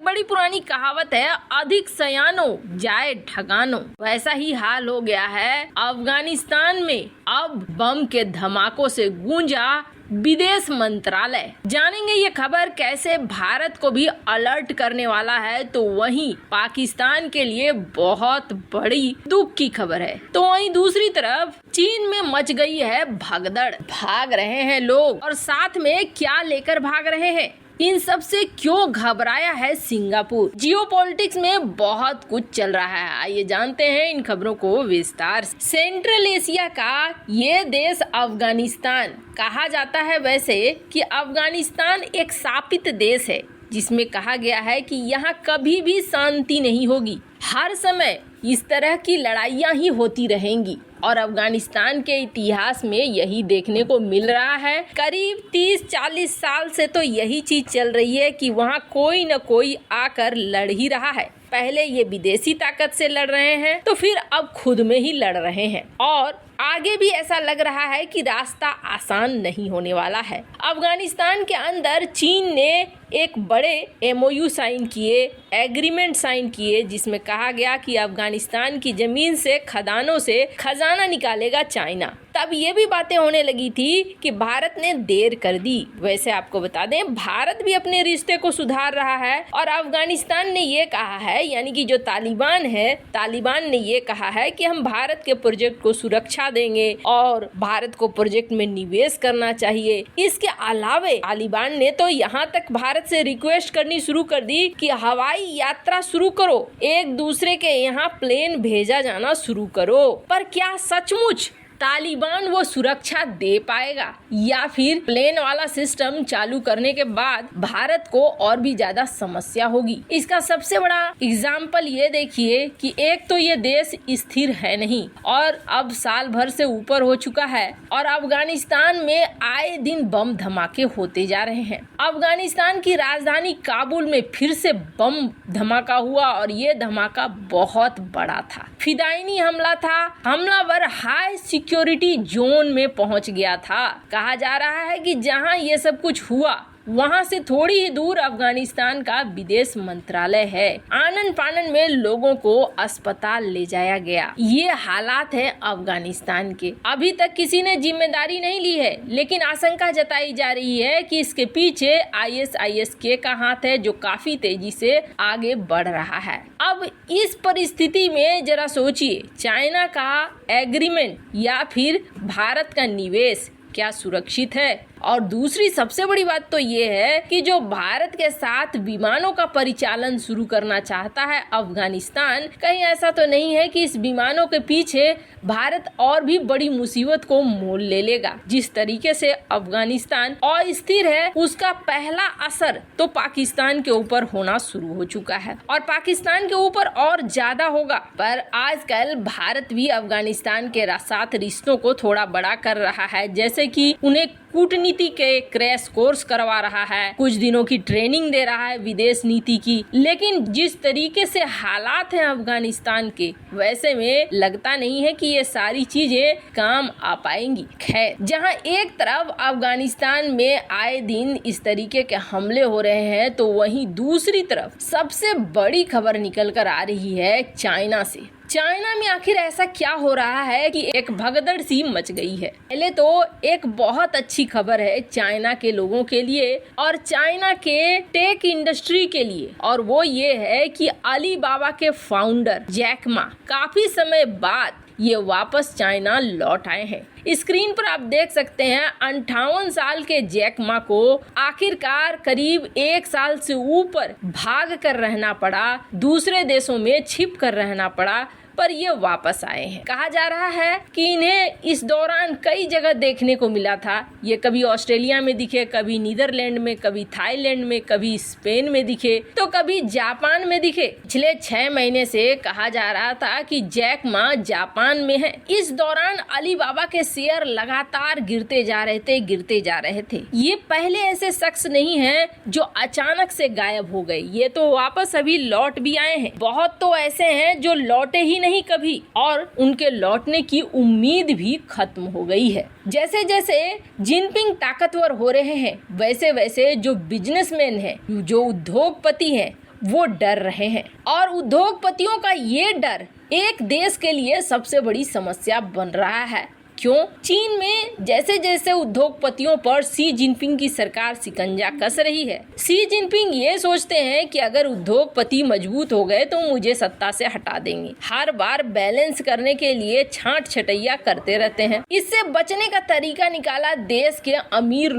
बड़ी पुरानी कहावत है, अधिक सयानो जाए ठगानो। वैसा ही हाल हो गया है अफगानिस्तान में। अब बम के धमाकों से गूंजा विदेश मंत्रालय। जानेंगे ये खबर कैसे भारत को भी अलर्ट करने वाला है, तो वहीं पाकिस्तान के लिए बहुत बड़ी दुख की खबर है। तो वहीं दूसरी तरफ चीन में मच गई है भगदड़। भाग रहे हैं लोग, और साथ में क्या लेकर भाग रहे हैं, इन सब से क्यों घबराया है सिंगापुर। जियोपॉलिटिक्स में बहुत कुछ चल रहा है, आइए जानते हैं इन खबरों को विस्तार से। सेंट्रल एशिया का ये देश अफगानिस्तान कहा जाता है वैसे कि अफगानिस्तान एक शापित देश है, जिसमें कहा गया है कि यहाँ कभी भी शांति नहीं होगी। हर समय इस तरह की लड़ाइयाँ ही होती रहेंगी, और अफगानिस्तान के इतिहास में यही देखने को मिल रहा है। करीब 30-40 साल से तो यही चीज चल रही है कि वहाँ कोई न कोई आकर लड़ ही रहा है। पहले ये विदेशी ताकत से लड़ रहे हैं, तो फिर अब खुद में ही लड़ रहे हैं, और आगे भी ऐसा लग रहा है कि रास्ता आसान नहीं होने वाला है। अफगानिस्तान के अंदर चीन ने एक बड़े MOU साइन किए, एग्रीमेंट साइन किए, जिसमें कहा गया कि अफगानिस्तान की जमीन से, खदानों से खजाना निकालेगा चाइना। तब ये भी बातें होने लगी थी कि भारत ने देर कर दी। वैसे आपको बता दें, भारत भी अपने रिश्ते को सुधार रहा है, और अफगानिस्तान ने ये कहा है, यानी कि जो तालिबान है, तालिबान ने ये कहा है कि हम भारत के प्रोजेक्ट को सुरक्षा देंगे और भारत को प्रोजेक्ट में निवेश करना चाहिए। इसके अलावे तालिबान ने तो यहाँ तक भारत से रिक्वेस्ट करनी शुरू कर दी कि हवाई यात्रा शुरू करो, एक दूसरे के यहाँ प्लेन भेजा जाना शुरू करो। पर क्या सचमुच तालिबान वो सुरक्षा दे पाएगा, या फिर प्लेन वाला सिस्टम चालू करने के बाद भारत को और भी ज्यादा समस्या होगी। इसका सबसे बड़ा एग्जाम्पल ये देखिए कि एक तो ये देश स्थिर है नहीं, और अब साल भर से ऊपर हो चुका है, और अफगानिस्तान में आए दिन बम धमाके होते जा रहे हैं। अफगानिस्तान की राजधानी काबुल में फिर से बम धमाका हुआ, और ये धमाका बहुत बड़ा था। फिदायनी हमला था। हमलावर हाई सिक्योरिटी जोन में पहुंच गया था। कहा जा रहा है कि जहां ये सब कुछ हुआ, वहां से थोड़ी ही दूर अफगानिस्तान का विदेश मंत्रालय है। आनन फानन में लोगों को अस्पताल ले जाया गया। ये हालात है अफगानिस्तान के। अभी तक किसी ने जिम्मेदारी नहीं ली है, लेकिन आशंका जताई जा रही है कि इसके पीछे ISIS का हाथ है, जो काफी तेजी से आगे बढ़ रहा है। अब इस परिस्थिति में जरा सोचिए, चाइना का एग्रीमेंट या फिर भारत का निवेश क्या सुरक्षित है? और दूसरी सबसे बड़ी बात तो ये है कि जो भारत के साथ विमानों का परिचालन शुरू करना चाहता है अफगानिस्तान, कहीं ऐसा तो नहीं है कि इस विमानों के पीछे भारत और भी बड़ी मुसीबत को मोल ले लेगा। जिस तरीके से अफगानिस्तान अस्थिर है, उसका पहला असर तो पाकिस्तान के ऊपर होना शुरू हो चुका है, और पाकिस्तान के ऊपर और ज्यादा होगा। पर आजकल भारत भी अफगानिस्तान के साथ रिश्तों को थोड़ा बड़ा कर रहा है, जैसे कि उन्हें कूटनीति के क्रैश कोर्स करवा रहा है, कुछ दिनों की ट्रेनिंग दे रहा है विदेश नीति की। लेकिन जिस तरीके से हालात हैं अफगानिस्तान के, वैसे में लगता नहीं है कि ये सारी चीजें काम आ पाएंगी। खैर, जहां एक तरफ अफगानिस्तान में आए दिन इस तरीके के हमले हो रहे हैं, तो वहीं दूसरी तरफ सबसे बड़ी खबर निकल कर आ रही है चाइना से। चाइना में आखिर ऐसा क्या हो रहा है कि एक भगदड़ सी मच गई है। पहले तो एक बहुत अच्छी खबर है चाइना के लोगों के लिए और चाइना के टेक इंडस्ट्री के लिए, और वो ये है कि अलीबाबा के फाउंडर जैक मा काफी समय बाद ये वापस चाइना लौट आए हैं। स्क्रीन पर आप देख सकते हैं 58 साल के जैक मा को आखिरकार करीब 1 साल से ऊपर भाग कर रहना पड़ा, दूसरे देशों में छिप कर रहना पड़ा, पर ये वापस आए हैं। कहा जा रहा है कि इन्हें इस दौरान कई जगह देखने को मिला था। ये कभी ऑस्ट्रेलिया में दिखे, कभी नीदरलैंड में, कभी थाईलैंड में, कभी स्पेन में दिखे, तो कभी जापान में दिखे। पिछले 6 महीने से कहा जा रहा था कि जैक मा जापान में है। इस दौरान अलीबाबा के शेयर लगातार गिरते जा रहे थे। ये पहले ऐसे शख्स नहीं है जो अचानक से गायब हो गए, ये तो वापस अभी लौट भी आए हैं। बहुत तो ऐसे हैं जो लौटे ही नहीं कभी, और उनके लौटने की उम्मीद भी खत्म हो गई है। जैसे जैसे जिनपिंग ताकतवर हो रहे हैं, वैसे वैसे जो बिजनेसमैन हैं, जो उद्योगपति हैं, वो डर रहे हैं और उद्योगपतियों का ये डर एक देश के लिए सबसे बड़ी समस्या बन रहा है। क्यों? चीन में जैसे जैसे उद्योगपतियों पर शी जिनपिंग की सरकार शिकंजा कस रही है। शी जिनपिंग ये सोचते हैं कि अगर उद्योगपति मजबूत हो गए तो मुझे सत्ता से हटा देंगे। हर बार बैलेंस करने के लिए छांट छटैया करते रहते हैं। इससे बचने का तरीका निकाला देश के अमीर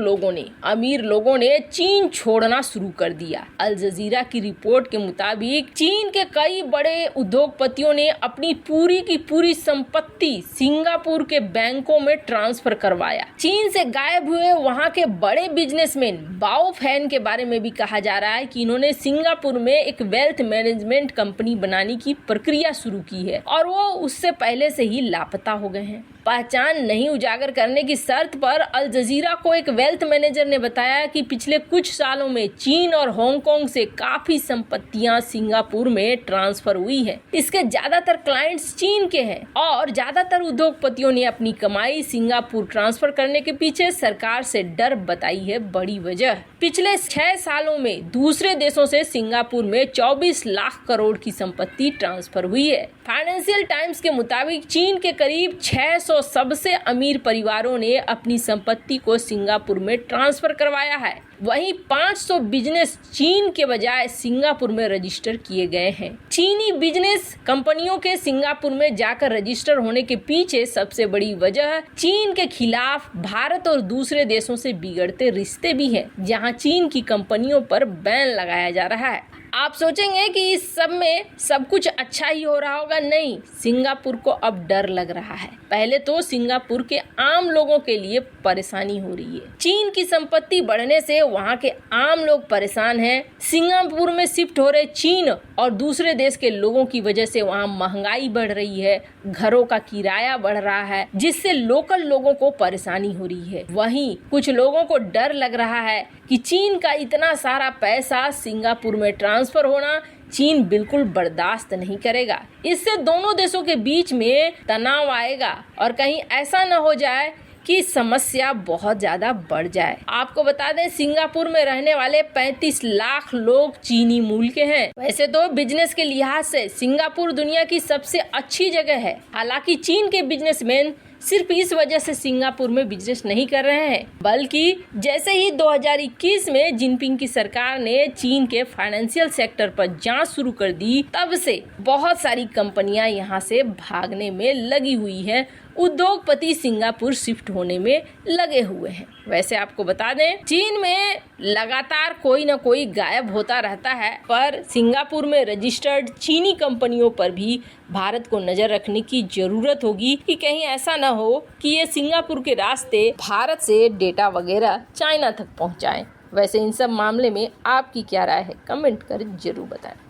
लोगों ने चीन छोड़ना शुरू कर दिया। अल जजीरा की रिपोर्ट के मुताबिक चीन के कई बड़े उद्योगपतियों ने अपनी पूरी की पूरी संपत्ति सिंगापुर के बैंकों में ट्रांसफर करवाया। चीन से गायब हुए वहां के बड़े बिजनेसमैन बाओ फैन के बारे में भी कहा जा रहा है कि इन्होंने सिंगापुर में एक वेल्थ मैनेजमेंट कंपनी बनाने की प्रक्रिया शुरू की है और वो उससे पहले से ही लापता हो गए हैं। पहचान नहीं उजागर करने की शर्त पर अल जजीरा को एक वेल्थ मैनेजर ने बताया कि पिछले कुछ सालों में चीन और हांगकांग से काफी संपत्तियां सिंगापुर में ट्रांसफर हुई है। इसके ज्यादातर क्लाइंट्स चीन के हैं और ज्यादातर उद्योगपतियों ने अपनी कमाई सिंगापुर ट्रांसफर करने के पीछे सरकार से डर बताई है बड़ी वजह। पिछले 6 सालों में दूसरे देशों से सिंगापुर में 24 लाख करोड़ की संपत्ति ट्रांसफर हुई है। फाइनेंशियल टाइम्स के मुताबिक चीन के करीब 600 सबसे अमीर परिवारों ने अपनी संपत्ति को सिंगापुर में ट्रांसफर करवाया है। वहीं 500 बिजनेस चीन के बजाय सिंगापुर में रजिस्टर किए गए हैं। चीनी बिजनेस कंपनियों के सिंगापुर में जाकर रजिस्टर होने के पीछे सबसे बड़ी वजह चीन के खिलाफ भारत और दूसरे देशों से बिगड़ते रिश्ते भी हैं, जहां चीन की कंपनियों पर बैन लगाया जा रहा है। आप सोचेंगे कि इस सब में सब कुछ अच्छा ही हो रहा होगा। नहीं, सिंगापुर को अब डर लग रहा है। पहले तो सिंगापुर के आम लोगों के लिए परेशानी हो रही है। चीन की संपत्ति बढ़ने से वहां के आम लोग परेशान हैं। सिंगापुर में शिफ्ट हो रहे चीन और दूसरे देश के लोगों की वजह से वहां महंगाई बढ़ रही है, घरों का किराया बढ़ रहा है, जिससे लोकल लोगों को परेशानी हो रही है। वहीं कुछ लोगों को डर लग रहा है कि चीन का इतना सारा पैसा सिंगापुर में ट्रांसफर होना चीन बिल्कुल बर्दाश्त नहीं करेगा। इससे दोनों देशों के बीच में तनाव आएगा और कहीं ऐसा न हो जाए कि समस्या बहुत ज्यादा बढ़ जाए। आपको बता दें, सिंगापुर में रहने वाले 35 लाख लोग चीनी मूल के हैं। वैसे तो बिजनेस के लिहाज से सिंगापुर दुनिया की सबसे अच्छी जगह है। हालांकि चीन के बिजनेसमैन सिर्फ इस वजह से सिंगापुर में बिजनेस नहीं कर रहे हैं, बल्कि जैसे ही 2021 में जिनपिंग की सरकार ने चीन के फाइनेंशियल सेक्टर पर जांच शुरू कर दी, तब से बहुत सारी कंपनियां यहां से भागने में लगी हुई हैं। उद्योगपति सिंगापुर शिफ्ट होने में लगे हुए हैं। वैसे आपको बता दें, चीन में लगातार कोई न कोई गायब होता रहता है, पर सिंगापुर में रजिस्टर्ड चीनी कंपनियों पर भी भारत को नजर रखने की जरूरत होगी कि कहीं ऐसा न हो कि ये सिंगापुर के रास्ते भारत से डेटा वगैरह चाइना तक पहुंचाएं। वैसे इन सब मामले में आपकी क्या राय है, कमेंट कर जरूर बताएं।